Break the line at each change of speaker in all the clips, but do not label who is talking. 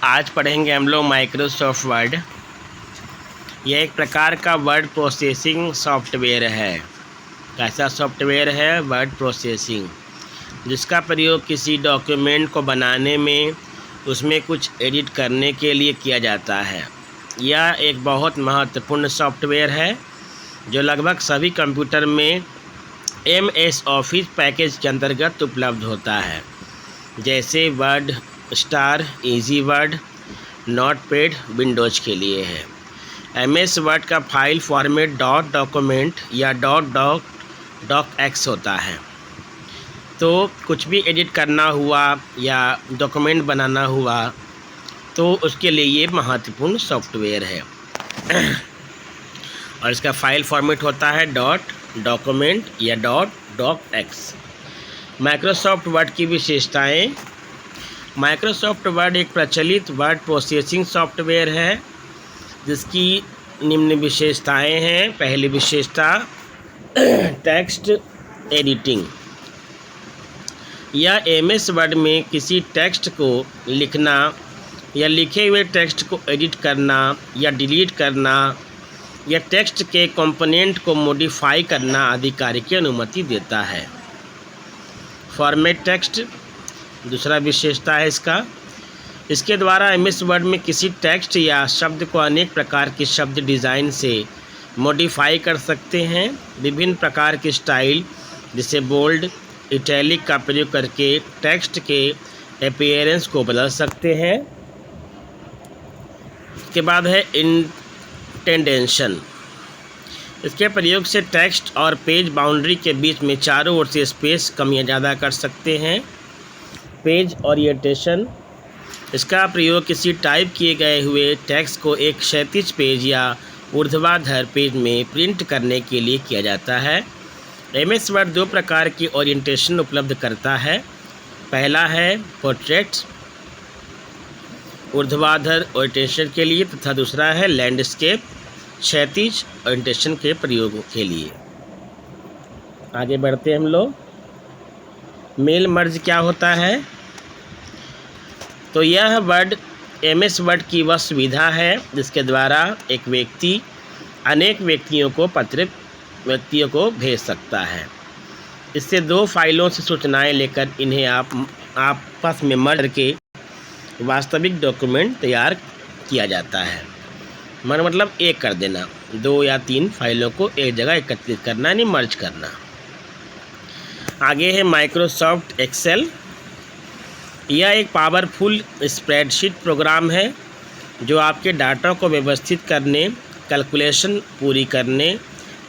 आज पढ़ेंगे हम लोग माइक्रोसॉफ्ट वर्ड। यह एक प्रकार का वर्ड प्रोसेसिंग सॉफ्टवेयर है। कैसा सॉफ्टवेयर है? वर्ड प्रोसेसिंग, जिसका प्रयोग किसी डॉक्यूमेंट को बनाने में, उसमें कुछ एडिट करने के लिए किया जाता है। यह एक बहुत महत्वपूर्ण सॉफ्टवेयर है जो लगभग सभी कंप्यूटर में MS ऑफिस पैकेज के अंतर्गत उपलब्ध होता है, जैसे word star, easy word, notepad Windows के लिए है। MS वर्ड का फाइल फॉर्मेट डॉट डॉक्यूमेंट या .docx होता है। तो कुछ भी एडिट करना हुआ या डॉक्यूमेंट बनाना हुआ तो उसके लिए ये महत्वपूर्ण सॉफ्टवेयर है। और इसका फाइल फॉर्मेट होता है .document या .docx। माइक्रोसॉफ्ट वर्ड की विशेषताएं। माइक्रोसॉफ्ट वर्ड एक प्रचलित वर्ड प्रोसेसिंग सॉफ्टवेयर है जिसकी निम्न विशेषताएं हैं। पहली विशेषता, टेक्स्ट एडिटिंग। यह MS वर्ड में किसी टेक्स्ट को लिखना या लिखे हुए टेक्स्ट को एडिट करना या डिलीट करना या टेक्स्ट के कंपोनेंट को मॉडिफाई करना आदि कार्य की अनुमति देता है। फॉर्मेट टेक्स्ट दूसरा विशेषता है इसके द्वारा MS वर्ड में किसी टेक्स्ट या शब्द को अनेक प्रकार के शब्द डिज़ाइन से मॉडिफाई कर सकते हैं। विभिन्न प्रकार के स्टाइल जैसे बोल्ड, इटैलिक का प्रयोग करके टेक्स्ट के अपीयरेंस को बदल सकते हैं। इसके बाद है इंडेंटेशन। इसके प्रयोग से टेक्स्ट और पेज बाउंड्री के बीच में चारों ओर से स्पेस कम या ज़्यादा कर सकते हैं। Page orientation. इसका प्रयोग किसी टाइप किए गए हुए टेक्स्ट को एक क्षैतिज पेज या ऊर्ध्वाधर पेज में प्रिंट करने के लिए किया जाता है। MS वर्ड दो प्रकार की ओरिएंटेशन उपलब्ध करता है। पहला है पोर्ट्रेट ऊर्ध्वाधर ओरिएंटेशन के लिए तथा दूसरा है लैंडस्केप क्षैतिज ओरिएंटेशन के प्रयोग के लिए। आगे बढ़ते हम लोग। मेल मर्ज क्या होता है? तो यह वर्ड MS वर्ड की वह सुविधा है जिसके द्वारा एक व्यक्ति अनेक व्यक्तियों को भेज सकता है। इससे दो फाइलों से सूचनाएं लेकर इन्हें आपस में मर्ज करके वास्तविक डॉक्यूमेंट तैयार किया जाता है। मतलब एक कर देना, 2 या 3 फाइलों को एक जगह एकत्रित करना यानी मर्ज करना। आगे है माइक्रोसॉफ्ट एक्सेल। यह एक पावरफुल स्प्रेडशीट प्रोग्राम है जो आपके डाटा को व्यवस्थित करने, कैलकुलेशन पूरी करने,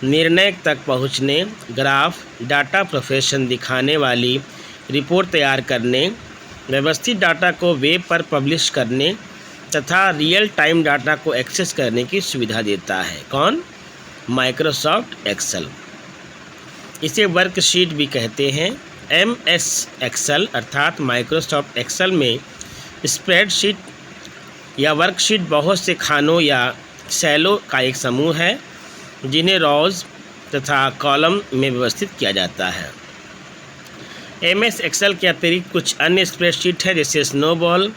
निर्णय तक पहुंचने, ग्राफ, डाटा प्रोफेशन दिखाने वाली रिपोर्ट तैयार करने, व्यवस्थित डाटा को वेब पर पब्लिश करने तथा रियल टाइम डाटा को एक्सेस करने की सुविधा देता है। कौन? Microsoft Excel. इसे वर्कशीट भी कहते हैं। MS एक्सेल अर्थात माइक्रोसॉफ्ट एक्सेल में स्प्रेडशीट या वर्कशीट बहुत से खानों या सेलों का एक समूह है जिन्हें रॉज तथा कॉलम में व्यवस्थित किया जाता है। MS एक्सेल के अतिरिक्त कुछ अन्य स्प्रेडशीट है जैसे स्नोबॉल,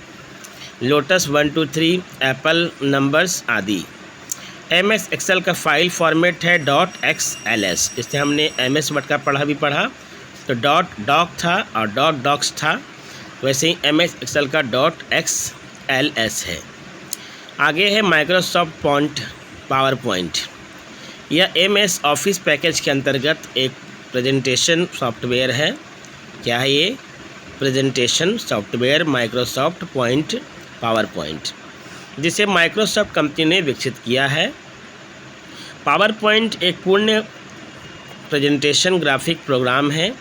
लोटस 1 2 3, एप्पल नंबर्स आदि। MS एक्सेल का फाइल फॉर्मेट है .xls। इससे हमने MS वर्ड का पढ़ा तो .doc था और .docs था, वैसे ही MS एक्सेल का .xls है। आगे है माइक्रोसॉफ्ट पावर पॉइंट। यह MS ऑफिस पैकेज के अंतर्गत एक प्रेजेंटेशन सॉफ्टवेयर है। क्या है ये? Presentation software Microsoft power point, जिसे माइक्रोसॉफ्ट कंपनी ने विकसित किया है। पावर पॉइंट एक पूर्ण प्रेजेंटेशन ग्राफिक प्रोग्राम है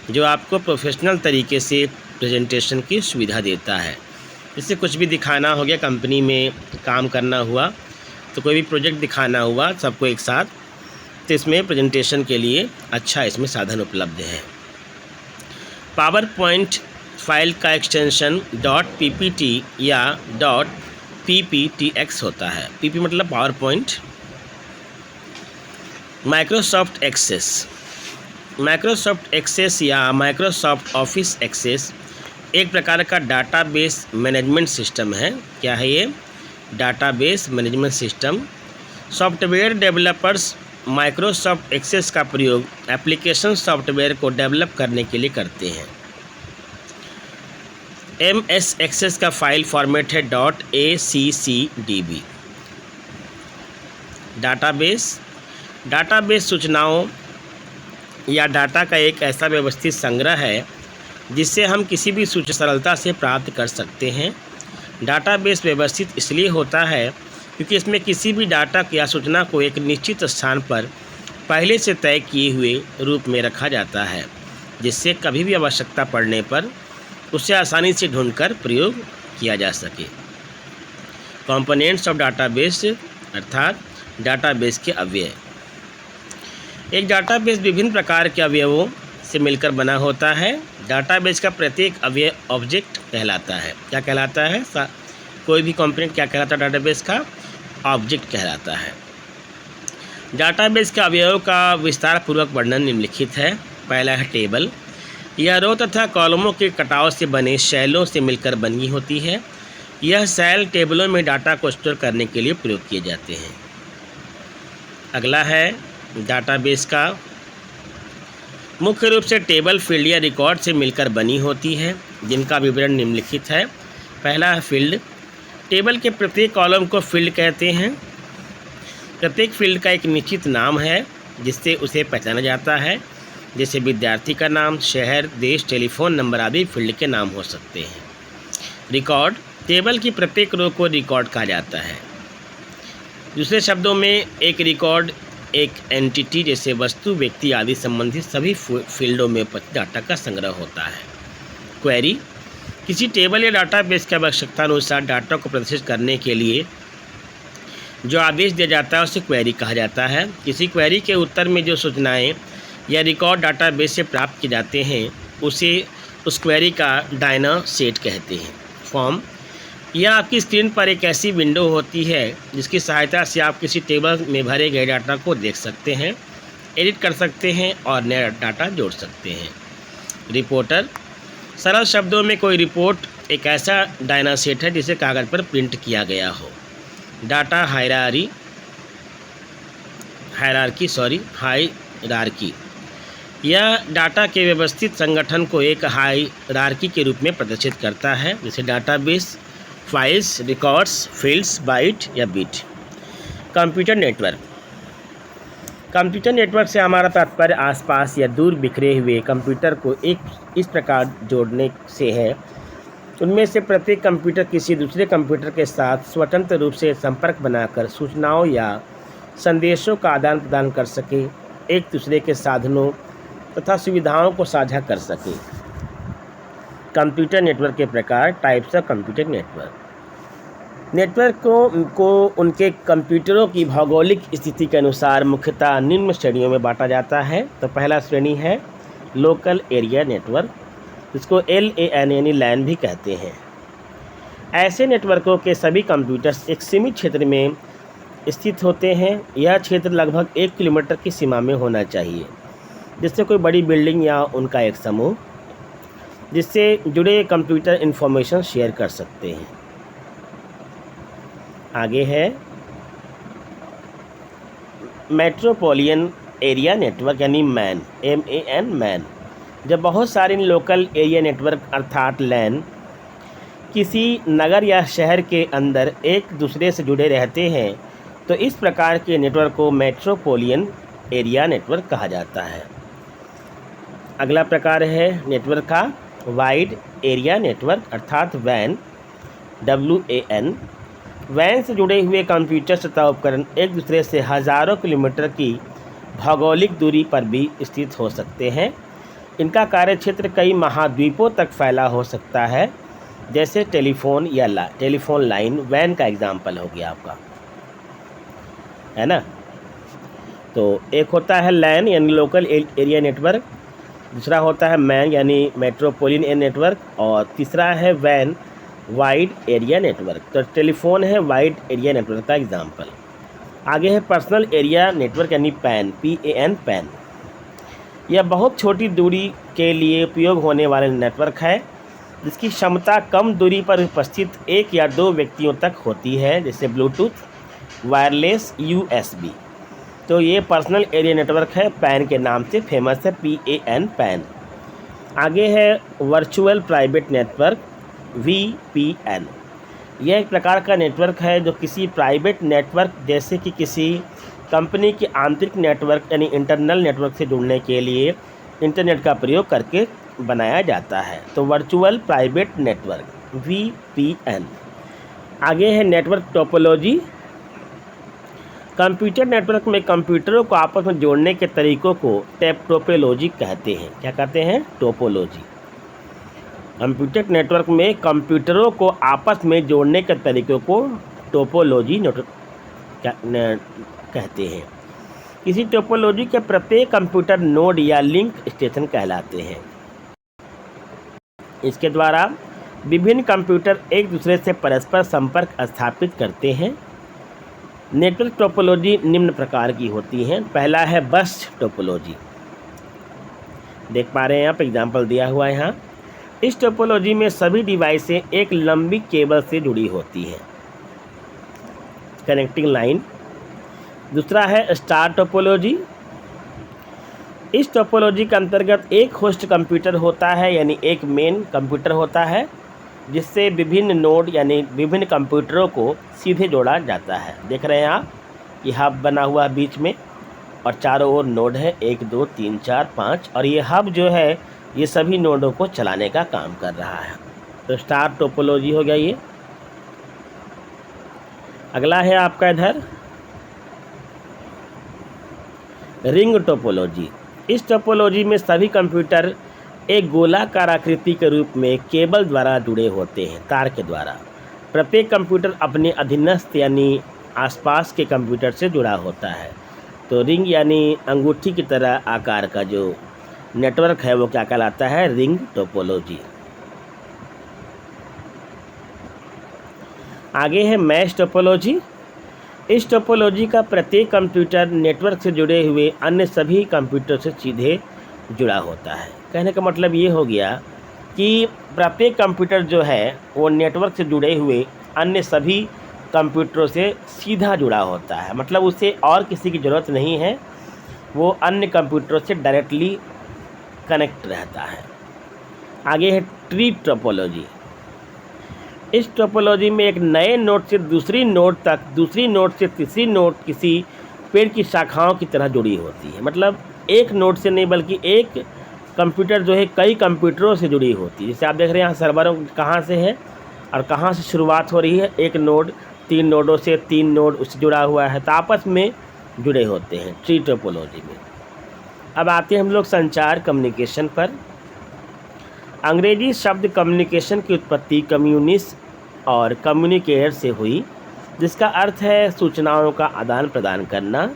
जो आपको प्रोफेशनल तरीके से प्रेजेंटेशन की सुविधा देता है। इससे कुछ भी दिखाना हो गया, कंपनी में काम करना हुआ तो कोई भी प्रोजेक्ट दिखाना हुआ सबको एक साथ, तो इसमें प्रेजेंटेशन के लिए अच्छा इसमें साधन उपलब्ध है। पावर पॉइंट फाइल का एक्सटेंशन .ppt या .pptx होता है। PP मतलब पावर पॉइंट। माइक्रोसॉफ्ट एक्सेस या माइक्रोसॉफ्ट ऑफिस एक्सेस एक प्रकार का डाटाबेस मैनेजमेंट सिस्टम है। क्या है ये? Database management system. Software developers Microsoft Access का प्रयोग एप्लीकेशन सॉफ्टवेयर को डेवलप करने के लिए करते हैं। MS एक्सेस का फाइल फॉर्मेट है .ACCDB। डाटाबेस सूचनाओं या डाटा का एक ऐसा व्यवस्थित संग्रह है जिससे हम किसी भी सूचना सरलता से प्राप्त कर सकते हैं। डाटाबेस व्यवस्थित इसलिए होता है क्योंकि इसमें किसी भी डाटा या सूचना को एक निश्चित स्थान पर पहले से तय किए हुए रूप में रखा जाता है, जिससे कभी भी आवश्यकता पड़ने पर उसे आसानी से ढूंढकर प्रयोग किया जा सके। कंपोनेंट्स ऑफ डाटाबेस अर्थात डाटाबेस के अवयव। एक डाटाबेस विभिन्न प्रकार के अवयवों से मिलकर बना होता है। डाटाबेस का प्रत्येक अवयव ऑब्जेक्ट कहलाता है। क्या कहलाता है? कोई भी कंपोनेंट क्या कहलाता है? डाटाबेस का ऑब्जेक्ट कहलाता है। डाटाबेस के अवयवों का विस्तार पूर्वक वर्णन निम्नलिखित है। पहला है टेबल। यह रो तथा कॉलमों के कटाव से बने शैलों से मिलकर बनी होती है। यह शैल टेबलों में डाटा को स्टोर करने के लिए प्रयोग किए जाते हैं। अगला है डाटाबेस का मुख्य रूप से टेबल फील्ड या रिकॉर्ड से मिलकर बनी होती है, जिनका विवरण निम्नलिखित है। पहला है फील्ड। टेबल के प्रत्येक कॉलम को फील्ड कहते हैं। प्रत्येक फील्ड का एक निश्चित नाम है जिससे उसे पहचाना जाता है, जैसे विद्यार्थी का नाम, शहर, देश, टेलीफोन नंबर आदि फील्ड के नाम हो सकते हैं। रिकॉर्ड। टेबल की प्रत्येक रो को रिकॉर्ड कहा जाता है। दूसरे शब्दों में एक रिकॉर्ड एक एंटिटी जैसे वस्तु, व्यक्ति आदि संबंधित सभी फील्डों में डाटा का संग्रह होता है। क्वेरी। किसी टेबल या डाटाबेस की आवश्यकता अनुसार डाटा को प्रदर्शित करने के लिए जो आदेश दिया जाता है उसे क्वेरी कहा जाता है। किसी क्वेरी के उत्तर में जो सूचनाएं या रिकॉर्ड डाटाबेस से प्राप्त किए जाते हैं उसे उस क्वेरी का डायना सेट कहते हैं। फॉर्म। यह आपकी स्क्रीन पर एक ऐसी विंडो होती है जिसकी सहायता से आप किसी टेबल में भरे गए डाटा को देख सकते हैं, एडिट कर सकते हैं और नया डाटा जोड़ सकते हैं। रिपोर्टर। सरल शब्दों में कोई रिपोर्ट एक ऐसा डायना सेट है जिसे कागज़ पर प्रिंट किया गया हो। Data hierarchy. यह डाटा के व्यवस्थित संगठन को एक हायरार्की के रूप में प्रदर्शित करता है, जैसे database, files, records, fields, byte या bit. Computer network. Computer network से हमारा तात्पर्य आसपास या दूर बिखरे हुए कंप्यूटर को एक इस प्रकार जोड़ने से है, उनमें से प्रत्येक कंप्यूटर किसी दूसरे कंप्यूटर के साथ स्वतंत्र रूप से संपर्क बनाकर सूचनाओं या संदेशों का आदान प्रदान कर सके, एक दूसरे के साधनों तथा सुविधाओं को साझा कर सके। कंप्यूटर नेटवर्क के प्रकार, types of computer network. Network को उनके कंप्यूटरों की भौगोलिक स्थिति के अनुसार मुख्यतः निम्न श्रेणियों में बांटा जाता है। तो पहला श्रेणी है लोकल एरिया नेटवर्क, जिसको LAN यानी लैन भी कहते हैं। ऐसे नेटवर्कों के सभी कंप्यूटर्स एक सीमित क्षेत्र में स्थित होते हैं। यह क्षेत्र लगभग 1 किलोमीटर की सीमा में होना चाहिए, जिससे कोई बड़ी बिल्डिंग या उनका एक समूह जिससे जुड़े कंप्यूटर इंफॉर्मेशन शेयर कर सकते हैं। आगे है मेट्रोपॉलिटन एरिया नेटवर्क यानी मैन, MAN मैन। जब बहुत सारे लोकल एरिया नेटवर्क अर्थात लैन किसी नगर या शहर के अंदर एक दूसरे से जुड़े रहते हैं तो इस प्रकार के नेटवर्क को मेट्रोपॉलिटन एरिया नेटवर्क कहा जाता है। अगला प्रकार है नेटवर्क का वाइड एरिया नेटवर्क अर्थात WAN, WAN। WAN से जुड़े हुए कंप्यूटर तथा उपकरण एक दूसरे से हज़ारों किलोमीटर की भौगोलिक दूरी पर भी स्थित हो सकते हैं। इनका कार्यक्षेत्र कई महाद्वीपों तक फैला हो सकता है, जैसे टेलीफोन या टेलीफोन लाइन WAN का एग्जाम्पल हो गया आपका, है ना। तो एक होता है LAN यानी लोकल एरिया नेटवर्क, दूसरा होता है मैन यानी मेट्रोपॉलिटन नेटवर्क, और तीसरा है WAN वाइड एरिया नेटवर्क। तो टेलीफोन है वाइड एरिया नेटवर्क का एग्जाम्पल। आगे है पर्सनल एरिया नेटवर्क यानी PAN, PAN। यह बहुत छोटी दूरी के लिए उपयोग होने वाले नेटवर्क है। जिसकी क्षमता कम दूरी पर उपस्थित एक या दो व्यक्तियों तक होती है, जैसे ब्लूटूथ, वायरलेस, यूएसबी। तो ये पर्सनल एरिया नेटवर्क है, पैन के नाम से फेमस है, PAN, पैन। आगे है वर्चुअल प्राइवेट नेटवर्क, VPN। यह एक प्रकार का नेटवर्क है जो किसी प्राइवेट नेटवर्क जैसे कि किसी कंपनी के आंतरिक नेटवर्क यानी इंटरनल नेटवर्क से जुड़ने के लिए इंटरनेट का प्रयोग करके बनाया जाता है। तो वर्चुअल प्राइवेट नेटवर्क, VPN। आगे है नेटवर्क टोपोलॉजी। कंप्यूटर नेटवर्क में कंप्यूटरों को आपस में जोड़ने के तरीकों को टोपोलॉजी कहते हैं। क्या कहते हैं? टोपोलॉजी। कंप्यूटर नेटवर्क में कंप्यूटरों को आपस में जोड़ने के तरीकों को टोपोलॉजी कहते हैं। किसी टोपोलॉजी के प्रत्येक कंप्यूटर नोड या लिंक स्टेशन कहलाते हैं। इसके द्वारा विभिन्न कंप्यूटर एक दूसरे से परस्पर संपर्क स्थापित करते हैं। नेटवर्क टोपोलॉजी निम्न प्रकार की होती हैं। पहला है बस टोपोलॉजी। देख पा रहे हैं आप, एग्जाम्पल दिया हुआ है यहाँ। इस टोपोलॉजी में सभी डिवाइसें एक लंबी केबल से जुड़ी होती हैं, कनेक्टिंग लाइन। दूसरा है स्टार टोपोलॉजी। इस टोपोलॉजी के अंतर्गत एक होस्ट कंप्यूटर होता है, यानी एक मेन कंप्यूटर होता है जिससे विभिन्न नोड यानी विभिन्न कंप्यूटरों को सीधे जोड़ा जाता है। देख रहे हैं आप, ये हब बना हुआ है बीच में और चारों ओर नोड है, 1 2 3 4 5, और ये हब जो है ये सभी नोडों को चलाने का काम कर रहा है। तो स्टार टोपोलॉजी हो गया ये। अगला है आपका इधर रिंग टोपोलॉजी। इस टोपोलॉजी में सभी कंप्यूटर एक गोलाकार आकृति के रूप में केबल द्वारा जुड़े होते हैं, तार के द्वारा। प्रत्येक कंप्यूटर अपने अधीनस्थ यानी आसपास के कंप्यूटर से जुड़ा होता है। तो रिंग यानी अंगूठी की तरह आकार का जो नेटवर्क है वो क्या कहलाता है? Ring topology. आगे है मैश टोपोलॉजी। इस टोपोलॉजी का प्रत्येक कंप्यूटर नेटवर्क से जुड़े हुए अन्य सभी कंप्यूटर से सीधे जुड़ा होता है। कहने का मतलब ये हो गया कि प्रत्येक कंप्यूटर जो है वो नेटवर्क से जुड़े हुए अन्य सभी कंप्यूटरों से सीधा जुड़ा होता है, मतलब उसे और किसी की ज़रूरत नहीं है, वो अन्य कंप्यूटरों से डायरेक्टली कनेक्ट रहता है। आगे है ट्री टोपोलॉजी। इस टोपोलॉजी में एक नए नोड से दूसरी नोड तक, दूसरी नोड से तीसरी नोड किसी पेड़ की शाखाओं की तरह जुड़ी होती है। मतलब एक नोड से नहीं बल्कि एक कंप्यूटर जो है कई कंप्यूटरों से जुड़ी होती है। जैसे आप देख रहे हैं यहाँ सर्वरों कहाँ से है और कहाँ से शुरुआत हो रही है। एक नोड 3 नोडों से 3 नोड उससे जुड़ा हुआ है, तो आपस में जुड़े होते हैं ट्री टोपोलॉजी में। अब आते हैं हम लोग संचार, कम्युनिकेशन पर। अंग्रेजी शब्द कम्युनिकेशन की उत्पत्ति कम्युनिस और कम्युनिकेटर से हुई, जिसका अर्थ है सूचनाओं का आदान प्रदान करना।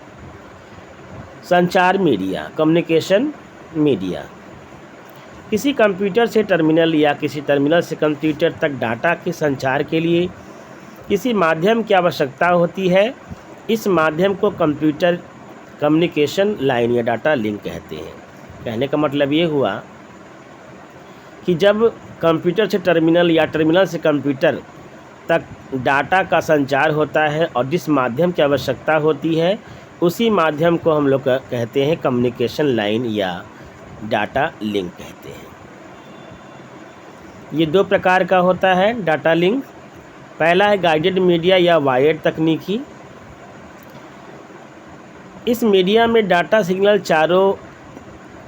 संचार मीडिया, कम्युनिकेशन मीडिया। किसी कंप्यूटर से टर्मिनल या किसी टर्मिनल से कंप्यूटर तक डाटा के संचार के लिए किसी माध्यम की आवश्यकता होती है। इस माध्यम को कंप्यूटर कम्युनिकेशन लाइन या डाटा लिंक कहते हैं। कहने का मतलब ये हुआ कि जब कंप्यूटर से टर्मिनल या टर्मिनल से कंप्यूटर तक डाटा का संचार होता है और जिस माध्यम की आवश्यकता होती है उसी माध्यम को हम लोग कहते हैं कम्युनिकेशन लाइन या डाटा लिंक कहते हैं। ये 2 प्रकार का होता है डाटा लिंक। पहला है गाइडेड मीडिया या वायर्ड तकनीकी। इस मीडिया में डाटा सिग्नल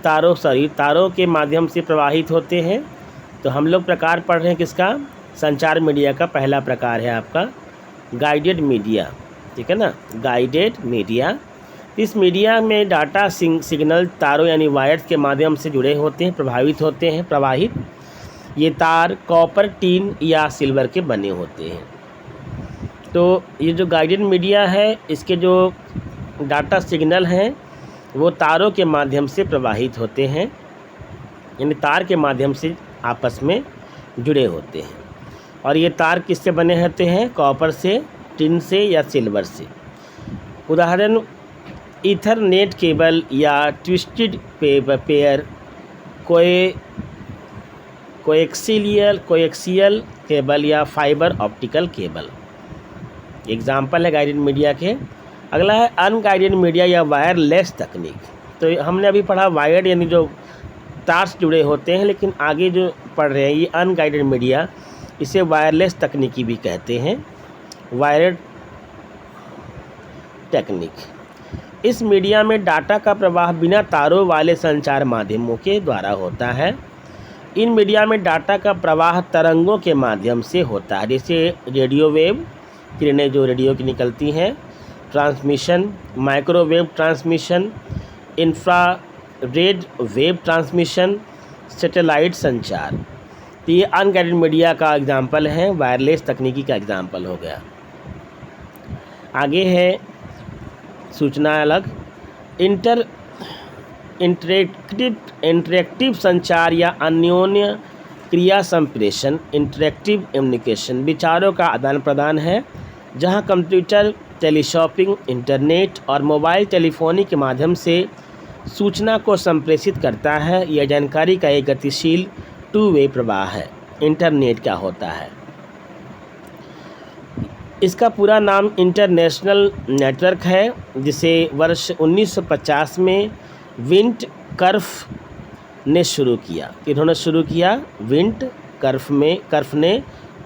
तारों के माध्यम से प्रवाहित होते हैं। तो हम लोग प्रकार पढ़ रहे हैं किसका? संचार मीडिया का पहला प्रकार है आपका गाइडेड मीडिया, ठीक है ना, गाइडेड मीडिया। इस मीडिया में डाटा सिग्नल तारों यानी वायर्स के माध्यम से जुड़े होते हैं, प्रवाहित। ये तार कॉपर, टीन या सिल्वर के बने होते हैं। तो ये जो गाइडेड मीडिया है इसके जो डाटा सिग्नल हैं वो तारों के माध्यम से प्रवाहित होते हैं, यानी तार के माध्यम से आपस में जुड़े होते हैं। और ये तार किससे बने होते हैं? कॉपर से, टिन से या सिल्वर से। उदाहरण ईथरनेट केबल या ट्विस्टेड पेयर कोएक्सियल केबल या फाइबर ऑप्टिकल केबल एग्जाम्पल है गाइडेड मीडिया के। अगला है अनगाइडेड मीडिया या वायरलेस तकनीक। तो हमने अभी पढ़ा वायर्ड यानी जो तार से जुड़े होते हैं, लेकिन आगे जो पढ़ रहे हैं ये अनगाइडेड मीडिया, इसे वायरलेस तकनीकी भी कहते हैं, वायर्ड टेक्निक। इस मीडिया में डाटा का प्रवाह बिना तारों वाले संचार माध्यमों के द्वारा होता है। इन मीडिया में डाटा का प्रवाह तरंगों के माध्यम से होता है, जैसे रेडियो वेव किरणें जो रेडियो की निकलती हैं, transmission, microwave transmission, infrared wave transmission, satellite संचार। तो ये अनगाइडेड मीडिया का एग्जाम्पल है, वायरलेस तकनीकी का एग्जाम्पल हो गया। आगे है सूचना अलग। इंटरेक्टिव संचार या अन्योन्य क्रिया संप्रेषण, इंटरेक्टिव कम्युनिकेशन विचारों का आदान प्रदान है, जहां कंप्यूटर, टेलीशॉपिंग, इंटरनेट और मोबाइल टेलीफोनी के माध्यम से सूचना को संप्रेषित करता है। यह जानकारी का एक गतिशील टू वे प्रवाह है। इंटरनेट क्या होता है? इसका पूरा नाम इंटरनेशनल नेटवर्क है, जिसे वर्ष 1950 में विंट कर्फ ने शुरू किया। इन्होंने शुरू किया विंट कर्फ ने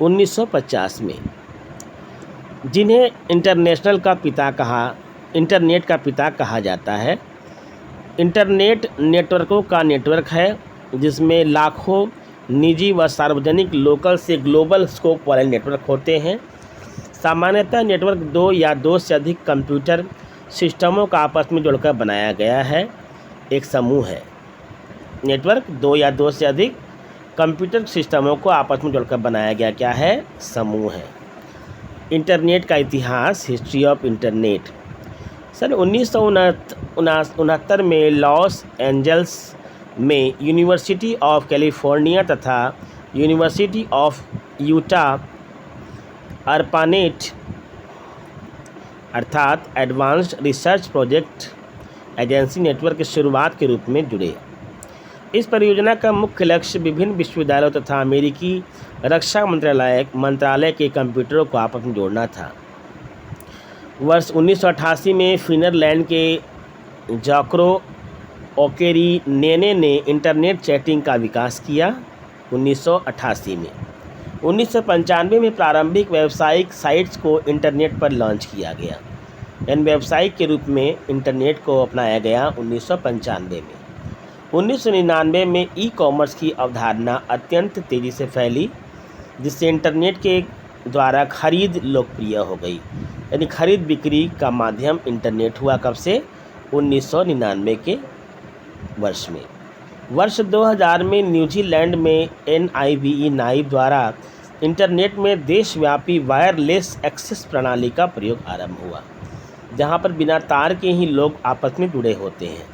1950 में, जिन्हें इंटरनेट का पिता कहा जाता है। इंटरनेट नेटवर्कों का नेटवर्क है जिसमें लाखों निजी व सार्वजनिक लोकल से ग्लोबल स्कोप वाले नेटवर्क होते हैं। सामान्यतः नेटवर्क दो या दो से अधिक कंप्यूटर सिस्टमों का आपस में जोड़कर बनाया गया है, एक समूह है। नेटवर्क दो या दो से अधिक कंप्यूटर सिस्टमों को आपस में जोड़कर बनाया गया क्या है? समूह है। इंटरनेट का इतिहास, हिस्ट्री ऑफ इंटरनेट। सन 1969 में लॉस एंजल्स में यूनिवर्सिटी ऑफ कैलिफोर्निया तथा यूनिवर्सिटी ऑफ यूटा अर्पानेट अर्थात advanced research project agency network की शुरुआत के रूप में जुड़े। इस परियोजना का मुख्य लक्ष्य विभिन्न विश्वविद्यालयों तथा अमेरिकी रक्षा मंत्रालय के कंप्यूटरों को आपस में जोड़ना था। वर्ष 1988 में फिनलैंड के जाक्रो ओकेरीनेने ने इंटरनेट चैटिंग का विकास किया। 1988 में 1995 में प्रारंभिक व्यावसायिक साइट्स को इंटरनेट पर लॉन्च किया गया। इन व्यावसायिक के रूप में इंटरनेट को अपनाया गया 1995 में। 1999 में ई कॉमर्स की अवधारणा अत्यंत तेज़ी से फैली, जिससे इंटरनेट के द्वारा खरीद लोकप्रिय हो गई। यानी खरीद बिक्री का माध्यम इंटरनेट हुआ कब से? 1999 के वर्ष में। वर्ष 2000 में न्यूजीलैंड में NIBE द्वारा इंटरनेट में देशव्यापी वायरलेस एक्सेस प्रणाली का प्रयोग आरंभ हुआ, जहां पर बिना तार के ही लोग आपस में जुड़े होते हैं।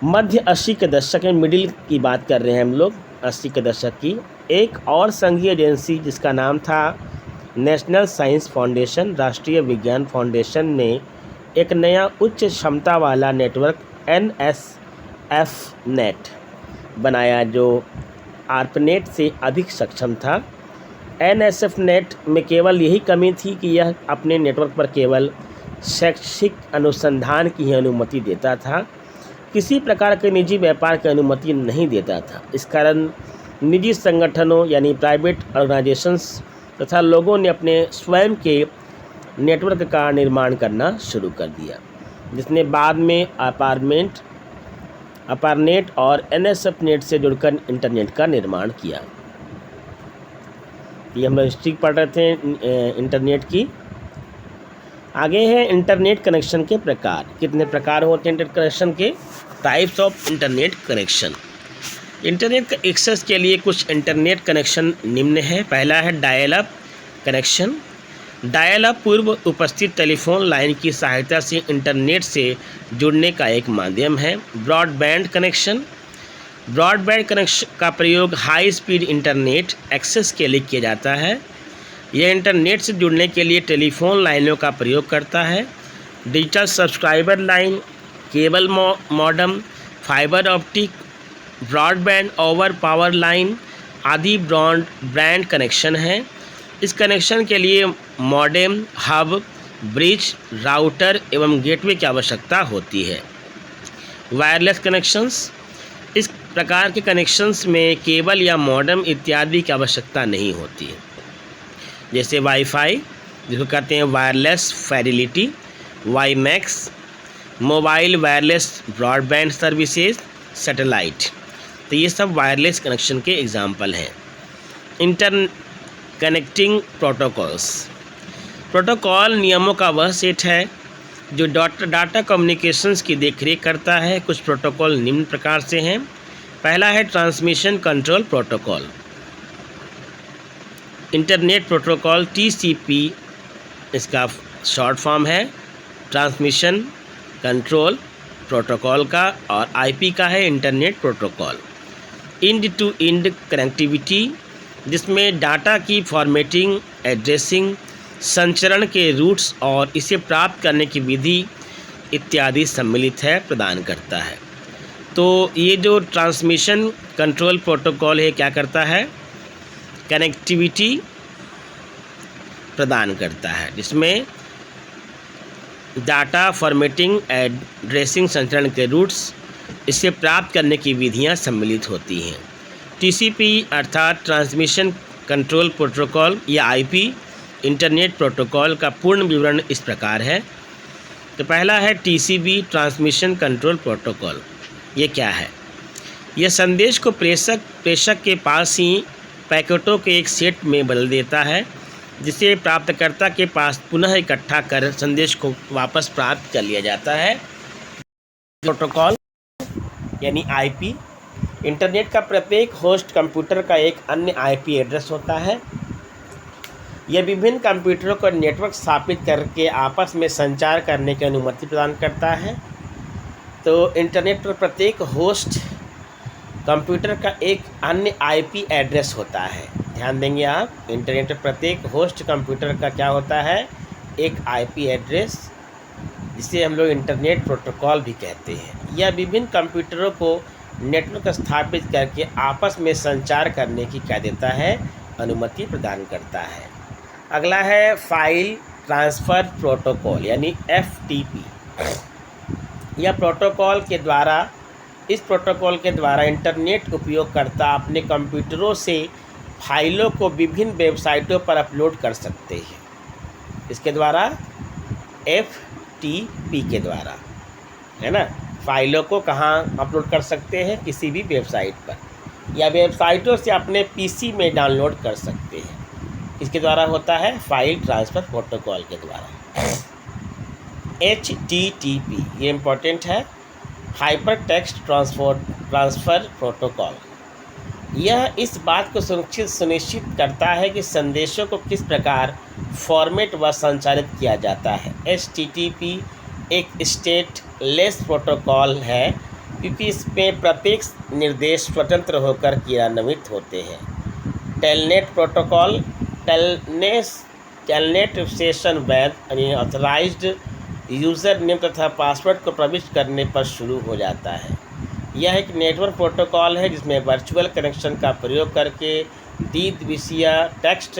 मध्य 80 के दशक में, मिडिल की बात कर रहे हैं हम लोग, 80 के दशक की, एक और संघीय एजेंसी जिसका नाम था नेशनल साइंस फाउंडेशन, राष्ट्रीय विज्ञान फाउंडेशन, ने एक नया उच्च क्षमता वाला नेटवर्क NSF नेट बनाया, जो ARPANET से अधिक सक्षम था। NSF नेट में केवल यही कमी थी कि यह अपने नेटवर्क पर केवल शैक्षिक अनुसंधान की ही अनुमति देता था, किसी प्रकार के निजी व्यापार की अनुमति नहीं देता था। इस कारण निजी संगठनों यानी प्राइवेट ऑर्गेनाइजेशंस तथा लोगों ने अपने स्वयं के नेटवर्क का निर्माण करना शुरू कर दिया, जिसने बाद में ARPANET और NSF नेट से जुड़कर इंटरनेट का निर्माण किया। ये हम लोग हिस्ट्री पढ़ रहे थे इंटरनेट की। आगे है इंटरनेट कनेक्शन के प्रकार। कितने प्रकार होते हैं इंटरनेट कनेक्शन के? Types of internet connection. Internet का एक्सेस के लिए कुछ इंटरनेट कनेक्शन निम्न है। पहला है dial up connection. Dial up पूर्व उपस्थित टेलीफोन लाइन की सहायता से इंटरनेट से जुड़ने का एक माध्यम है। Broadband connection. ब्रॉडबैंड कनेक्शन का प्रयोग हाई स्पीड इंटरनेट एक्सेस के लिए किया जाता है। यह इंटरनेट से जुड़ने के लिए टेलीफोन लाइनों का प्रयोग करता है। Digital subscriber line, cable modem, fibre optic broadband over power line आदि ब्रांड कनेक्शन हैं। इस कनेक्शन के लिए मॉडेम, हब, ब्रिज, राउटर एवं गेटवे की आवश्यकता होती है। वायरलेस कनेक्शंस, इस प्रकार के कनेक्शंस में केबल या मॉडेम इत्यादि की आवश्यकता नहीं होती है। जैसे वाईफाई, जिसको कहते हैं wireless Fidelity, WiMAX, mobile wireless broadband services, satellite. तो ये सब वायरलेस कनेक्शन के एग्जाम्पल हैं। इंटरकनेक्टिंग प्रोटोकॉल्स, प्रोटोकॉल नियमों का वह सेट है जो डाटा कम्युनिकेशंस की देखरेख करता है। कुछ प्रोटोकॉल निम्न प्रकार से हैं। पहला है transmission control protocol. Internet protocol TCP इसका शॉर्ट फॉर्म है, ट्रांसमिशन कंट्रोल प्रोटोकॉल का, और IP का है internet protocol. End to end connectivity, जिसमें डाटा की फॉर्मेटिंग, एड्रेसिंग, संचरण के रूट्स और इसे प्राप्त करने की विधि इत्यादि सम्मिलित है, प्रदान करता है। तो ये जो ट्रांसमिशन कंट्रोल प्रोटोकॉल है क्या करता है? कनेक्टिविटी प्रदान करता है, जिसमें डाटा फॉर्मेटिंग, एड्रेसिंग, संचरण के रूट्स, इसे प्राप्त करने की विधियां सम्मिलित होती हैं। TCP अर्थात ट्रांसमिशन कंट्रोल प्रोटोकॉल या IP इंटरनेट प्रोटोकॉल का पूर्ण विवरण इस प्रकार है। तो पहला है TCP ट्रांसमिशन कंट्रोल प्रोटोकॉल। ये क्या है? यह संदेश को प्रेषक के पास ही पैकेटों के एक सेट में बदल देता है, जिसे प्राप्तकर्ता के पास पुनः इकट्ठा कर संदेश को वापस प्राप्त कर लिया जाता है। प्रोटोकॉल यानी IP। इंटरनेट का प्रत्येक होस्ट कंप्यूटर का एक अन्य IP एड्रेस होता है। यह विभिन्न कंप्यूटरों को नेटवर्क स्थापित करके आपस में संचार करने की अनुमति प्रदान करता है। तो इंटरनेट पर प्रत्येक होस्ट कंप्यूटर का एक अन्य IP एड्रेस होता है। ध्यान देंगे आप, इंटरनेट पर प्रत्येक होस्ट कंप्यूटर का क्या होता है? एक IP एड्रेस, जिसे हम लोग इंटरनेट प्रोटोकॉल भी कहते हैं। यह विभिन्न कंप्यूटरों को नेटवर्क स्थापित करके आपस में संचार करने की क्या देता है? अनुमति प्रदान करता है। अगला है फाइल ट्रांसफ़र प्रोटोकॉल यानी FTP। यह प्रोटोकॉल के द्वारा इस प्रोटोकॉल के द्वारा इंटरनेट उपयोगकर्ता अपने कंप्यूटरों से फाइलों को विभिन्न वेबसाइटों पर अपलोड कर सकते हैं। इसके द्वारा FTP के द्वारा, है ना, फाइलों को कहाँ अपलोड कर सकते हैं? किसी भी वेबसाइट पर, या वेबसाइटों से अपने PC में डाउनलोड कर सकते हैं। इसके द्वारा होता है फाइल ट्रांसफ़र प्रोटोकॉल के द्वारा। HTTP ये इम्पोर्टेंट है, हाइपर टेक्स्ट ट्रांसफ़र प्रोटोकॉल। यह इस बात को सुनिश्चित करता है कि संदेशों को किस प्रकार फॉर्मेट व संचारित किया जाता है। HTTP एक स्टेटलेस प्रोटोकॉल है, क्योंकि इसमें प्रत्येक निर्देश स्वतंत्र होकर क्रियान्वित होते हैं। टेलनेट प्रोटोकॉल, टेलनेट सेशन वैध यानी ऑथराइज्ड यूज़र नेम तथा पासवर्ड को प्रविष्ट करने पर शुरू हो जाता है। यह एक नेटवर्क प्रोटोकॉल है जिसमें वर्चुअल कनेक्शन का प्रयोग करके द्विदिवसीय टेक्स्ट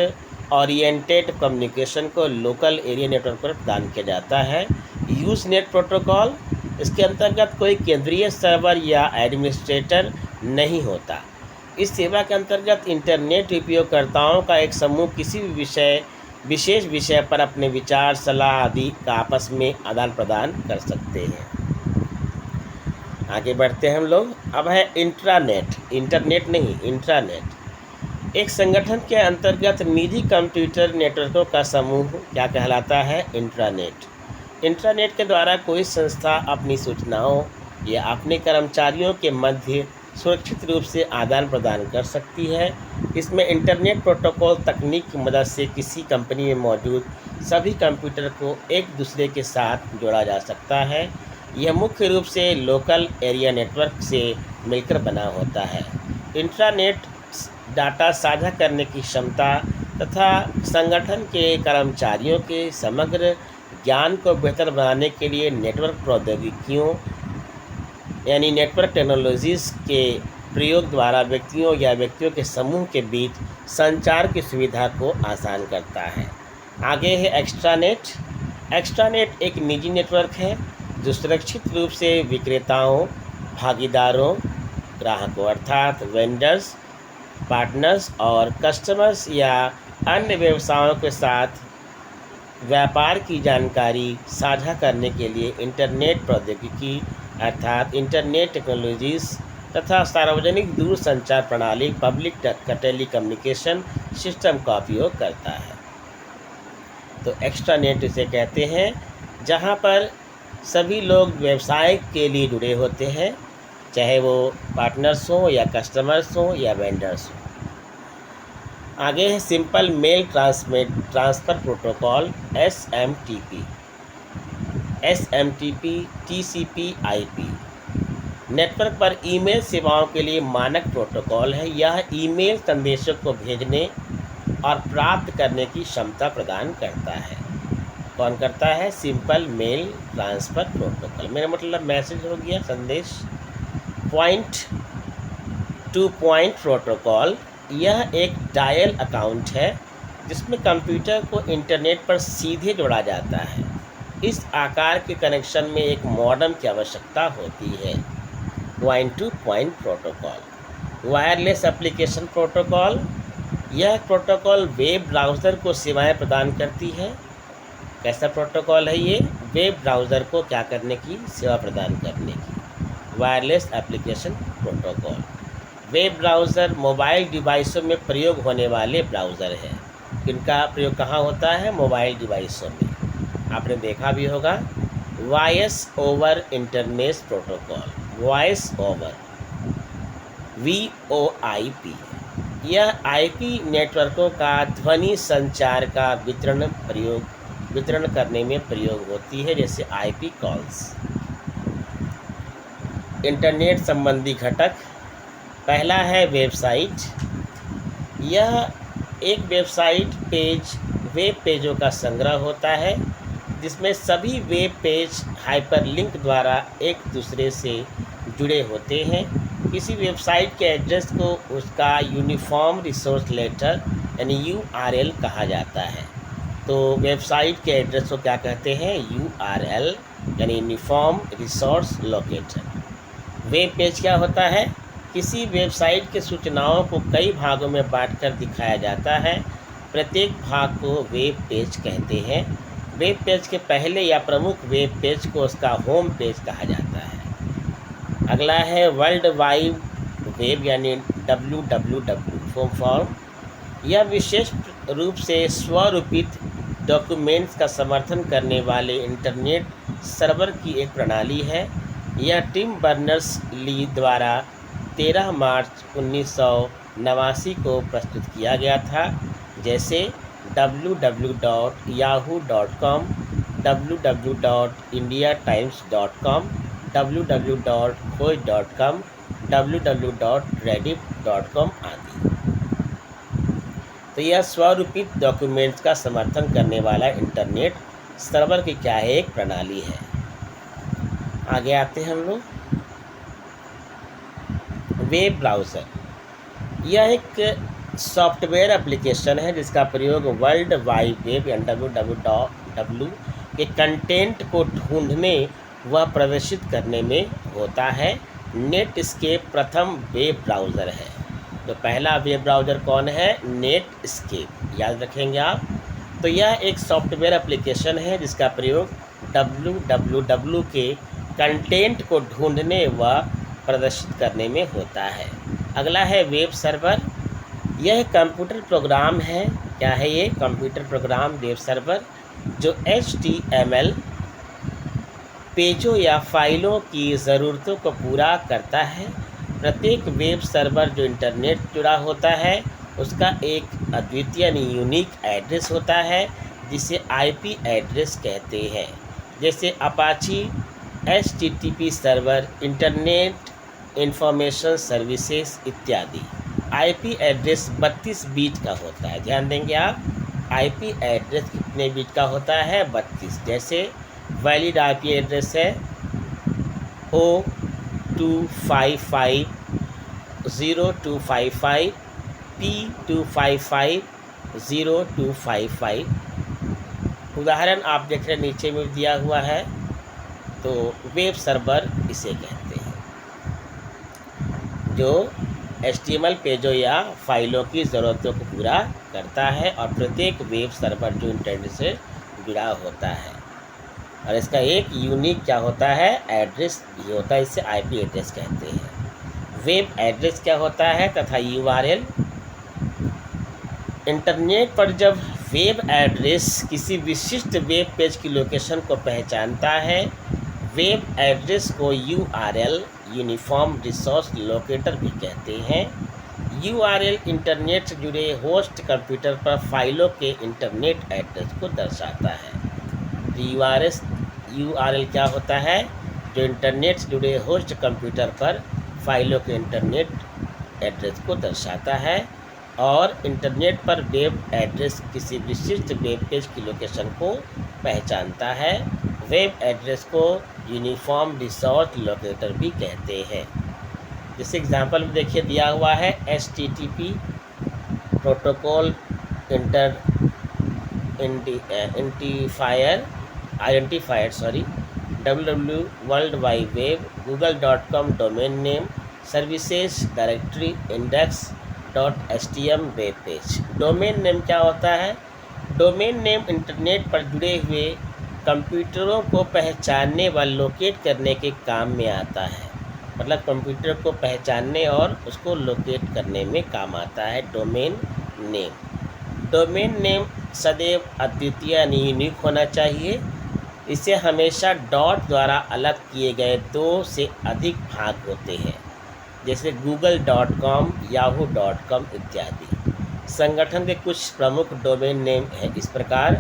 ओरिएंटेड कम्युनिकेशन को लोकल एरिया नेटवर्क पर प्रदान किया जाता है। यूज़नेट प्रोटोकॉल, इसके अंतर्गत कोई केंद्रीय सर्वर या एडमिनिस्ट्रेटर नहीं होता। इस सेवा के अंतर्गत इंटरनेट उपयोगकर्ताओं का एक समूह किसी भी विशेष विषय पर अपने विचार, सलाह आदि का आपस में आदान प्रदान कर सकते हैं। आगे बढ़ते हैं हम लोग। अब है इंट्रानेट, इंटरनेट नहीं, इंट्रानेट। एक संगठन के अंतर्गत निजी कंप्यूटर नेटवर्कों का समूह क्या कहलाता है? इंट्रानेट। इंट्रानेट के द्वारा कोई संस्था अपनी सूचनाओं या अपने कर्मचारियों के मध्य सुरक्षित रूप से आदान प्रदान कर सकती है। इसमें इंटरनेट प्रोटोकॉल तकनीक की मदद से किसी कंपनी में मौजूद सभी कंप्यूटर को एक दूसरे के साथ जोड़ा जा सकता है। यह मुख्य रूप से लोकल एरिया नेटवर्क से मिलकर बना होता है। इंट्रानेट डाटा साझा करने की क्षमता तथा संगठन के कर्मचारियों के समग्र ज्ञान को बेहतर बनाने के लिए नेटवर्क प्रौद्योगिकियों यानी नेटवर्क टेक्नोलॉजीज़ के प्रयोग द्वारा व्यक्तियों या व्यक्तियों के समूह के बीच संचार की सुविधा को आसान करता है। आगे है एक्स्ट्रानेट। एक्स्ट्रानेट एक निजी नेटवर्क है जो सुरक्षित रूप से विक्रेताओं, भागीदारों, ग्राहकों अर्थात वेंडर्स, पार्टनर्स और कस्टमर्स या अन्य व्यवसायों के साथ व्यापार की जानकारी साझा करने के लिए इंटरनेट प्रौद्योगिकी अर्थात इंटरनेट टेक्नोलॉजीज तथा सार्वजनिक दूरसंचार प्रणाली पब्लिक टेलीकम्युनिकेशन सिस्टम का उपयोग करता है। तो एक्स्ट्रानेट इसे कहते हैं जहां पर सभी लोग व्यवसाय के लिए जुड़े होते हैं, चाहे वो पार्टनर्स हों या कस्टमर्स हों या वेंडर्स हों। आगे है simple mail transfer protocol SMTP। SMTP TCP/IP network पर ईमेल सेवाओं के लिए मानक प्रोटोकॉल है। यह ईमेल संदेशों को भेजने और प्राप्त करने की क्षमता प्रदान करता है। कौन करता है? Simple mail transfer protocol. मेरा मतलब मैसेज हो गया, संदेश। पॉइंट टू पॉइंट प्रोटोकॉल यह एक डायल अकाउंट है जिसमें कंप्यूटर को इंटरनेट पर सीधे जोड़ा जाता है। इस आकार के कनेक्शन में एक मॉडेम की आवश्यकता होती है। Point two point protocol. Wireless application protocol यह प्रोटोकॉल वेब ब्राउज़र को सेवाएं प्रदान करती है। कैसा प्रोटोकॉल है ये? वेब ब्राउज़र को क्या करने की? सेवा प्रदान करने की। Wireless application protocol. Web browser mobile डिवाइसों में प्रयोग होने वाले ब्राउज़र हैं। इनका प्रयोग कहाँ होता है? मोबाइल डिवाइसों में। आपने देखा भी होगा। Voice over internet protocol. Voice over VoIP यह IP नेटवर्कों का ध्वनि संचार का वितरण करने में प्रयोग होती है, जैसे IP कॉल्स। इंटरनेट संबंधी घटक। पहला है वेबसाइट। यह एक वेब पेजों का संग्रह होता है जिसमें सभी वेब पेज हाइपरलिंक द्वारा एक दूसरे से जुड़े होते हैं। किसी वेबसाइट के एड्रेस को उसका यूनिफॉर्म रिसोर्स लेटर यानी URL कहा जाता है। तो वेबसाइट के एड्रेस को क्या कहते हैं? URL यानी uniform resource locator. Web page क्या होता है? किसी वेबसाइट के सूचनाओं को कई भागों में बांटकर दिखाया जाता है। प्रत्येक भाग को वेब पेज कहते हैं। वेब पेज के पहले या प्रमुख वेब पेज को उसका होम पेज कहा जाता है। अगला है वर्ल्ड वाइड वेब यानी WWW फुल फॉर्म। यह विशेष रूप से स्वरूपित डॉक्यूमेंट्स का समर्थन करने वाले इंटरनेट सर्वर की एक प्रणाली है। यह टिम बर्नर्स-ली द्वारा 13 मार्च 1989 को प्रस्तुत किया गया था, जैसे www.yahoo.com, www.indiatimes.com, www.खोज.com, www.reddit.com आदि। तो यह स्वरूपित डॉक्यूमेंट्स का समर्थन करने वाला इंटरनेट सर्वर की क्या है? एक प्रणाली है। आगे आते हैं हम लोग। वेब ब्राउज़र यह एक सॉफ्टवेयर एप्लीकेशन है जिसका प्रयोग वर्ल्ड वाइड वेब या WWW के कंटेंट को ढूंढने व प्रदर्शित करने में होता है। नेटस्केप प्रथम वेब ब्राउज़र है। तो पहला वेब ब्राउज़र कौन है? नेटस्केप, याद रखेंगे आप। तो यह एक सॉफ्टवेयर एप्लीकेशन है जिसका प्रयोग WWW के कंटेंट को ढूंढने व प्रदर्शित करने में होता है। अगला है वेब सर्वर। यह कंप्यूटर प्रोग्राम है। क्या है ये? कंप्यूटर प्रोग्राम वेब सर्वर जो HTML पेजों या फाइलों की ज़रूरतों को पूरा करता है। प्रत्येक वेब सर्वर जो इंटरनेट जुड़ा होता है उसका एक अद्वितीय यानी यूनिक एड्रेस होता है जिसे IP एड्रेस कहते हैं, जैसे Apache HTTP server, internet information services इत्यादि। IP एड्रेस 32 बीट का होता है। ध्यान देंगे आप, IP एड्रेस कितने बीट का होता है? 32। जैसे वैलिड IP एड्रेस है 0255, 0255 P255 0255। उदाहरण आप देख रहे हैं नीचे में दिया हुआ है, तो वेब सर्वर इसे कहते हैं, जो HTML पेजों या फाइलों की ज़रूरतों को पूरा करता है और प्रत्येक वेब सर्वर जो इंटरनेट से जुड़ा होता है। और इसका एक यूनिक क्या होता है, एड्रेस ये होता है, इसे IP एड्रेस कहते हैं। वेब एड्रेस क्या होता है तथा URL। इंटरनेट पर जब वेब एड्रेस किसी विशिष्ट वेब पेज की लोकेशन को पहचानता है, वेब एड्रेस को URL यूनिफॉर्म रिसोर्स लोकेटर भी कहते हैं। URL इंटरनेट से जुड़े होस्ट कंप्यूटर पर फाइलों के इंटरनेट एड्रेस को दर्शाता है। URL क्या होता है, जो इंटरनेट से जुड़े होस्ट कंप्यूटर पर फाइलों के इंटरनेट एड्रेस को दर्शाता है। और इंटरनेट पर वेब एड्रेस किसी विशिष्ट वेब पेज की लोकेशन को पहचानता है। वेब एड्रेस को यूनिफॉर्म रिसोर्स लोकेटर भी कहते हैं। जैसे एग्जांपल में देखिए दिया हुआ है, HTTP protocol identifier www world wide web google.com domain name services directory index.htm web page. Domain name क्या होता है, डोमेन नेम इंटरनेट पर जुड़े हुए कंप्यूटरों को पहचानने व लोकेट करने के काम में आता है। मतलब कंप्यूटर को पहचानने और उसको लोकेट करने में काम आता है डोमेन नेम। डोमेन नेम सदैव अद्वितीय यानी यूनिक होना चाहिए। इसे हमेशा डॉट द्वारा अलग किए गए 2 से अधिक भाग होते हैं, जैसे google.com yahoo.com इत्यादि। संगठन के कुछ प्रमुख डोमेन नेम हैं इस प्रकार,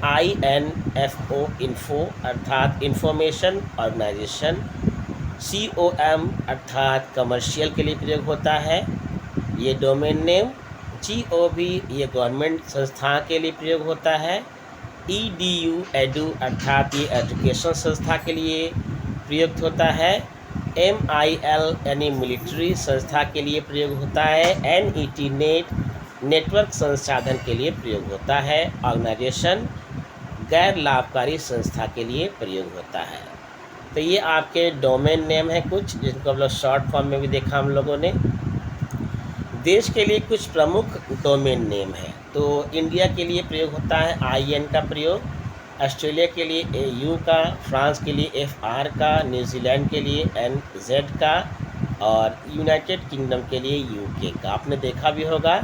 INFO इन्फो अर्थात इंफॉर्मेशन ऑर्गेनाइजेशन, COM अर्थात कमर्शियल के लिए प्रयोग होता है ये डोमेन नेम, GOV ये गवर्नमेंट संस्था के लिए प्रयोग होता है, edu अर्थात ये एजुकेशन संस्था के लिए प्रयुक्त होता है, MIL यानी मिलिट्री संस्था के लिए प्रयोग होता है, NET नेटवर्क संसाधन के लिए प्रयोग होता है, ऑर्गेनाइजेशन गैर लाभकारी संस्था के लिए प्रयोग होता है। तो ये आपके डोमेन नेम है कुछ, जिनको हम लोग शॉर्ट फॉर्म में भी देखा हम लोगों ने। देश के लिए कुछ प्रमुख डोमेन नेम है, तो इंडिया के लिए प्रयोग होता है IN का प्रयोग, ऑस्ट्रेलिया के लिए AU का, फ्रांस के लिए FR का, न्यूजीलैंड के लिए NZ का और यूनाइटेड किंगडम के लिए UK का। आपने देखा भी होगा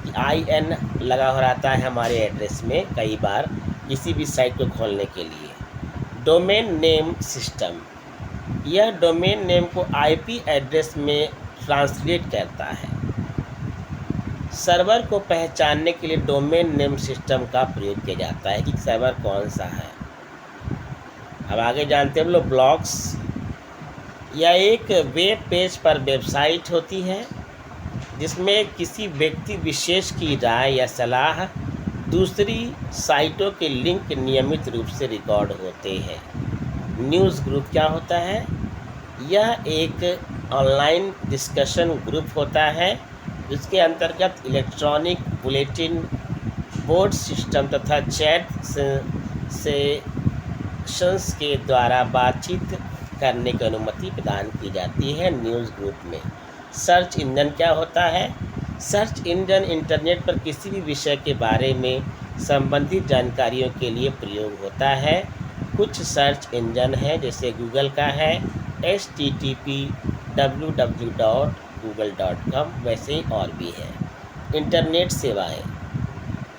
कि IN लगा हो रहता है हमारे एड्रेस में कई बार किसी भी साइट को खोलने के लिए। डोमेन नेम सिस्टम, यह डोमेन नेम को IP एड्रेस में ट्रांसलेट करता है। सर्वर को पहचानने के लिए डोमेन नेम सिस्टम का प्रयोग किया जाता है कि सर्वर कौन सा है। अब आगे जानते हैं हम लोग ब्लॉग्स। यह एक वेब पेज पर वेबसाइट होती है जिसमें किसी व्यक्ति विशेष की राय या सलाह दूसरी साइटों के लिंक नियमित रूप से रिकॉर्ड होते हैं। न्यूज़ ग्रुप क्या होता है, यह एक ऑनलाइन डिस्कशन ग्रुप होता है जिसके अंतर्गत इलेक्ट्रॉनिक बुलेटिन बोर्ड सिस्टम तथा चैट सेशंस के द्वारा बातचीत करने की अनुमति प्रदान की जाती है। न्यूज़ ग्रुप में सर्च इंजन क्या होता है, सर्च इंजन इंटरनेट पर किसी भी विषय के बारे में संबंधित जानकारियों के लिए प्रयोग होता है। कुछ सर्च इंजन हैं जैसे गूगल का है HTTP www.google.com, वैसे ही और भी है। इंटरनेट सेवाएं,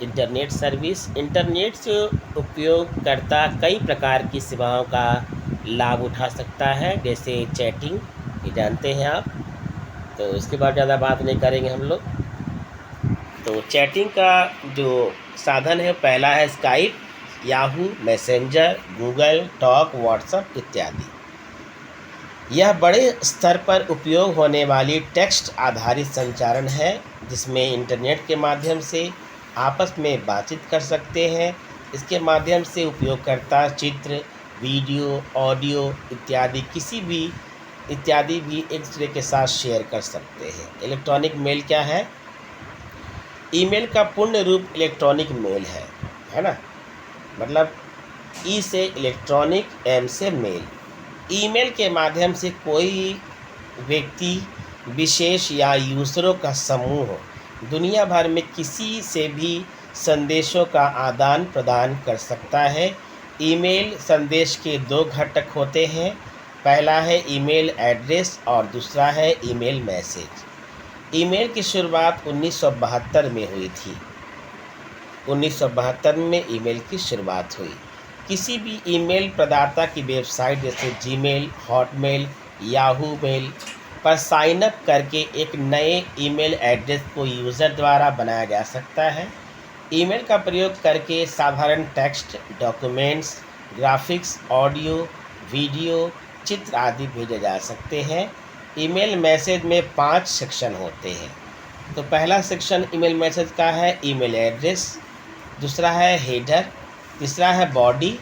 इंटरनेट सर्विस, इंटरनेट से उपयोगकर्ता कई प्रकार की सेवाओं का लाभ उठा सकता है, जैसे चैटिंग, ये जानते हैं आप, तो इसके बाद ज़्यादा बात नहीं करेंगे हम लोग। तो चैटिंग का जो साधन है पहला है Skype, Yahoo, messenger, Google talk, WhatsApp इत्यादि। यह बड़े स्तर पर उपयोग होने वाली टेक्स्ट आधारित संचारण है जिसमें इंटरनेट के माध्यम से आपस में बातचीत कर सकते हैं। इसके माध्यम से उपयोगकर्ता चित्र, वीडियो, ऑडियो इत्यादि किसी भी इत्यादि भी एक दूसरे के साथ शेयर कर सकते हैं। इलेक्ट्रॉनिक मेल क्या है? ईमेल का पूर्ण रूप इलेक्ट्रॉनिक मेल है ना। मतलब ई से इलेक्ट्रॉनिक, एम से मेल। ईमेल के माध्यम से कोई व्यक्ति विशेष या यूज़रों का समूह दुनिया भर में किसी से भी संदेशों का आदान प्रदान कर सकता है। ईमेल संदेश के दो घटक होते हैं। पहला है ईमेल एड्रेस और दूसरा है ईमेल मैसेज। ईमेल की शुरुआत 1972 में हुई थी। 1972 में ईमेल की शुरुआत हुई। किसी भी ईमेल प्रदाता की वेबसाइट जैसे जीमेल, हॉटमेल, याहू मेल पर साइन अप करके एक नए ईमेल एड्रेस को यूज़र द्वारा बनाया जा सकता है। ईमेल का प्रयोग करके साधारण text, documents, graphics, audio, video, चित्र आदि भेजे जा सकते हैं। ईमेल मैसेज में 5 सेक्शन होते हैं। तो पहला सेक्शन ईमेल मैसेज का है ईमेल एड्रेस, दूसरा है हेडर, तीसरा है बॉडी,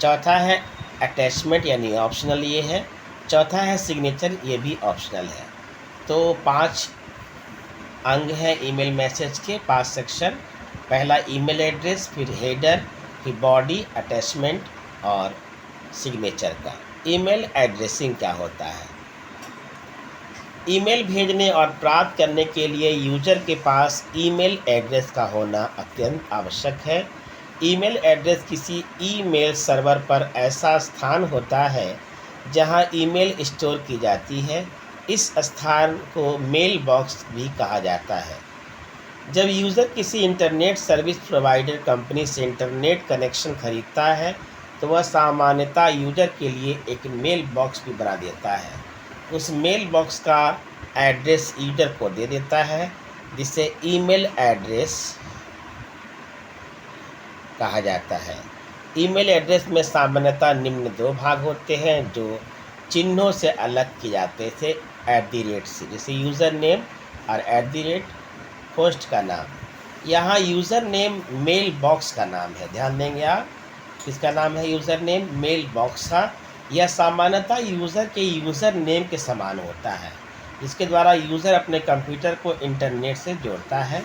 चौथा है अटैचमेंट यानी ऑप्शनल ये है, चौथा है सिग्नेचर, ये भी ऑप्शनल है। तो 5 अंग हैं ईमेल मैसेज के, 5 सेक्शन। पहला ईमेल एड्रेस, फिर हेडर, फिर बॉडी, अटैचमेंट और सिग्नेचर का। ईमेल एड्रेसिंग क्या होता है? ईमेल भेजने और प्राप्त करने के लिए यूजर के पास ईमेल एड्रेस का होना अत्यंत आवश्यक है। ईमेल एड्रेस किसी ईमेल सर्वर पर ऐसा स्थान होता है जहां ईमेल स्टोर की जाती है। इस स्थान को मेल बॉक्स भी कहा जाता है। जब यूज़र किसी इंटरनेट सर्विस प्रोवाइडर कंपनी से इंटरनेट कनेक्शन खरीदता है तो वह सामान्यतः यूजर के लिए एक मेल बॉक्स भी बना देता है। उस मेल बॉक्स का एड्रेस यूजर को दे देता है, जिसे ईमेल एड्रेस कहा जाता है। ईमेल एड्रेस में सामान्यतः निम्न 2 भाग होते हैं जो चिन्हों से अलग किए जाते थे @ से, जैसे यूज़र नेम और @ होस्ट का नाम। यहाँ यूज़र नेम मेल बॉक्स का नाम है, ध्यान देंगे आप। किसका नाम है? यूज़र नेम मेल बॉक्स का। यह सामान्यतः यूज़र के यूज़र नेम के समान होता है, जिसके द्वारा यूज़र अपने कंप्यूटर को इंटरनेट से जोड़ता है।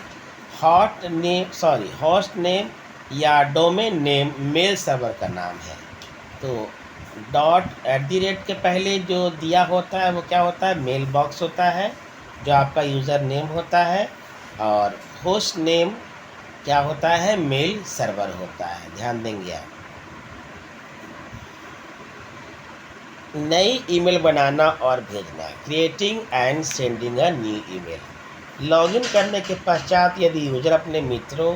होस्ट नेम या डोमेन नेम मेल सर्वर का नाम है। तो @ के पहले जो दिया होता है वो क्या होता है? मेल बॉक्स होता है, जो आपका यूज़र नेम होता है। और होस्ट नेम क्या होता है? मेल सर्वर होता है, ध्यान देंगे आप। नई ईमेल बनाना और भेजना, creating and sending a new email. Login करने के पश्चात यदि यूजर अपने मित्रों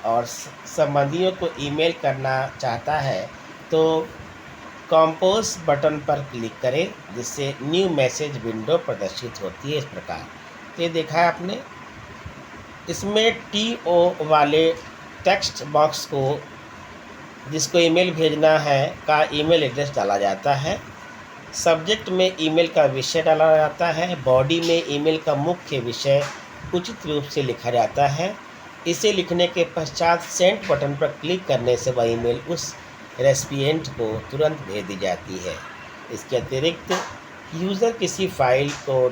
और संबंधियों को ईमेल करना चाहता है तो कंपोज बटन पर क्लिक करें, जिससे न्यू मैसेज विंडो प्रदर्शित होती है इस प्रकार। तो ये देखा है आपने। इसमें TO वाले टेक्स्ट बॉक्स को, जिसको ईमेल भेजना है, का ईमेल एड्रेस डाला जाता है। सब्जेक्ट में ईमेल का विषय डाला जाता है। बॉडी में ईमेल का मुख्य विषय उचित रूप से लिखा जाता है। इसे लिखने के पश्चात सेंड बटन पर क्लिक करने से वह ईमेल उस रेसिपिएंट को तुरंत भेज दी जाती है। इसके अतिरिक्त यूज़र किसी फाइल को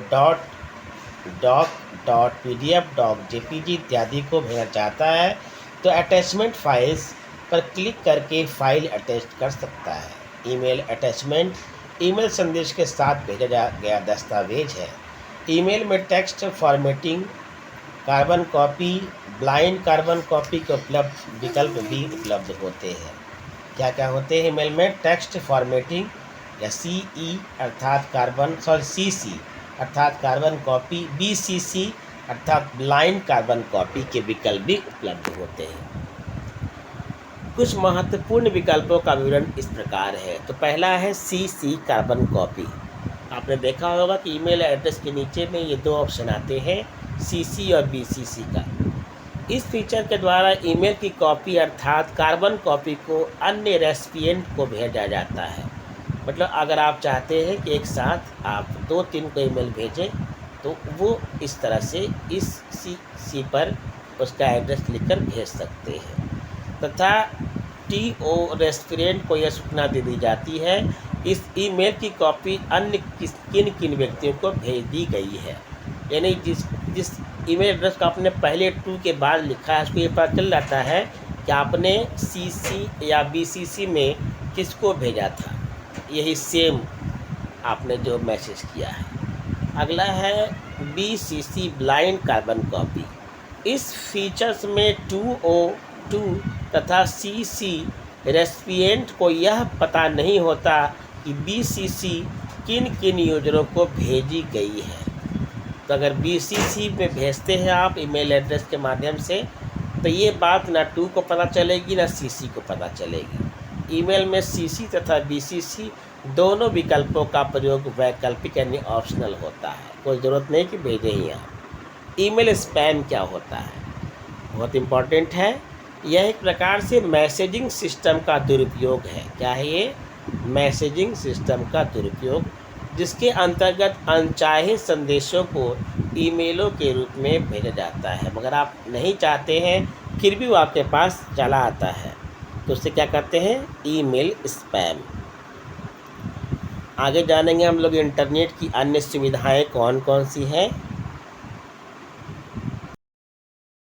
.doc, .pdf, .jpg इत्यादि को भेजना चाहता है तो अटैचमेंट फाइल्स पर क्लिक करके फाइल अटैच कर सकता है। ईमेल अटैचमेंट ईमेल संदेश के साथ भेजा गया दस्तावेज है। ईमेल में text formatting, carbon copy, blind carbon copy के उपलब्ध विकल्प भी उपलब्ध होते हैं। क्या क्या होते हैं ईमेल में? टेक्स्ट फॉर्मेटिंग या CE अर्थात CC अर्थात कार्बन कॉपी, BCC अर्थात ब्लाइंड कार्बन कॉपी के विकल्प भी उपलब्ध होते हैं। कुछ महत्वपूर्ण विकल्पों का विवरण इस प्रकार है। तो पहला है CC कार्बन कॉपी। आपने देखा होगा कि ईमेल एड्रेस के नीचे में ये 2 ऑप्शन आते हैं, CC और BCC का। इस फीचर के द्वारा ईमेल की कॉपी अर्थात कार्बन कॉपी को अन्य रेसिपिएंट को भेजा जाता है। मतलब अगर आप चाहते हैं कि एक साथ आप 2-3 को ईमेल भेजें तो वो इस तरह से इस CC पर उसका एड्रेस लिखकर भेज सकते हैं। तथा TO रेसिपिएंट को यह सूचना दे दी जाती है इस ईमेल की कॉपी अन्य किन किन व्यक्तियों को भेज दी गई है। यानी जिस ईमेल एड्रेस को आपने पहले टू के बाद लिखा है, उसको ये पता चल जाता है कि आपने सीसी या बीसीसी में किसको भेजा था, यही सेम आपने जो मैसेज किया है। अगला है बीसीसी ब्लाइंड कार्बन कॉपी। इस फीचर्स में 2O2 तथा सीसी रेसिपिएंट को यह पता नहीं होता कि बीसीसी किन किन यूजरों को भेजी गई है। तो अगर बीसीसी में भेजते हैं आप ईमेल एड्रेस के माध्यम से, तो ये बात ना 2 को पता चलेगी ना सीसी को पता चलेगी। ईमेल में सीसी तथा बीसीसी दोनों विकल्पों का प्रयोग वैकल्पिक यानी ऑप्शनल होता है, कोई ज़रूरत नहीं कि भेजें ही आप। ईमेल स्पैम क्या होता है, बहुत इम्पॉर्टेंट है। यह एक प्रकार से मैसेजिंग सिस्टम का दुरुपयोग है। क्या है ये? मैसेजिंग सिस्टम का दुरुपयोग, जिसके अंतर्गत अनचाहे संदेशों को ईमेलों के रूप में भेजा जाता है, मगर आप नहीं चाहते हैं फिर भी वो आपके पास चला आता है, तो उससे क्या कहते हैं? Email spam. आगे जानेंगे हम लोग इंटरनेट की अन्य सुविधाएं कौन कौन सी हैं।